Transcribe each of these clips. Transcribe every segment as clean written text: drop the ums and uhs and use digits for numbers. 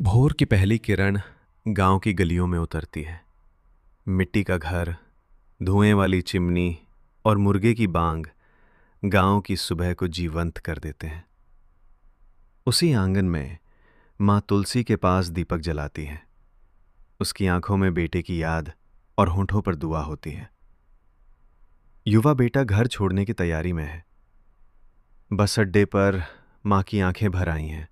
भोर की पहली किरण गांव की गलियों में उतरती है। मिट्टी का घर, धुएं वाली चिमनी और मुर्गे की बांग गांव की सुबह को जीवंत कर देते हैं। उसी आंगन में माँ तुलसी के पास दीपक जलाती है। उसकी आंखों में बेटे की याद और होंठों पर दुआ होती है। युवा बेटा घर छोड़ने की तैयारी में है। बस अड्डे पर माँ की आंखें भर आई हैं।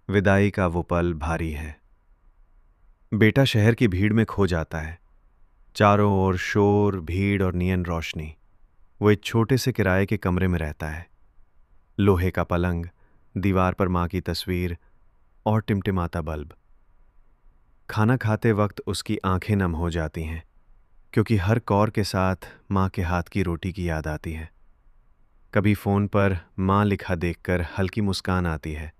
विदाई का वो पल भारी है। बेटा शहर की भीड़ में खो जाता है। चारों ओर शोर, भीड़ और नियन रोशनी। वो एक छोटे से किराए के कमरे में रहता है। लोहे का पलंग, दीवार पर माँ की तस्वीर और टिमटिमाता बल्ब। खाना खाते वक्त उसकी आंखें नम हो जाती हैं, क्योंकि हर कौर के साथ माँ के हाथ की रोटी की याद आती है। कभी फ़ोन पर माँ लिखा देखकर हल्की मुस्कान आती है,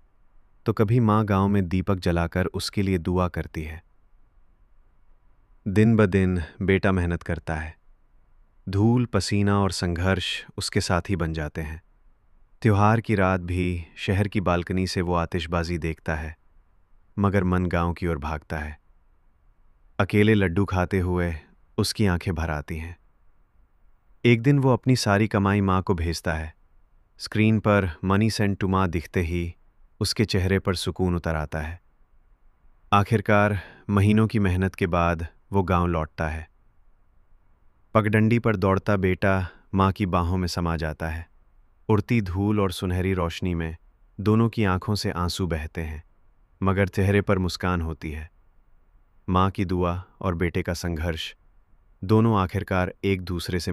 तो कभी माँ गांव में दीपक जलाकर उसके लिए दुआ करती है। दिन ब दिन बेटा मेहनत करता है। धूल, पसीना और संघर्ष उसके साथी बन जाते हैं। त्योहार की रात भी शहर की बालकनी से वो आतिशबाजी देखता है, मगर मन गांव की ओर भागता है। अकेले लड्डू खाते हुए उसकी आंखें भर आती हैं। एक दिन वो अपनी सारी कमाई माँ को भेजता है। स्क्रीन पर मनी सेंट टू माँ दिखते ही उसके चेहरे पर सुकून उतर आता है। आखिरकार महीनों की मेहनत के बाद वो गांव लौटता है। पगडंडी पर दौड़ता बेटा माँ की बाहों में समा जाता है। उड़ती धूल और सुनहरी रोशनी में दोनों की आंखों से आंसू बहते हैं, मगर चेहरे पर मुस्कान होती है। माँ की दुआ और बेटे का संघर्ष दोनों आखिरकार एक दूसरे से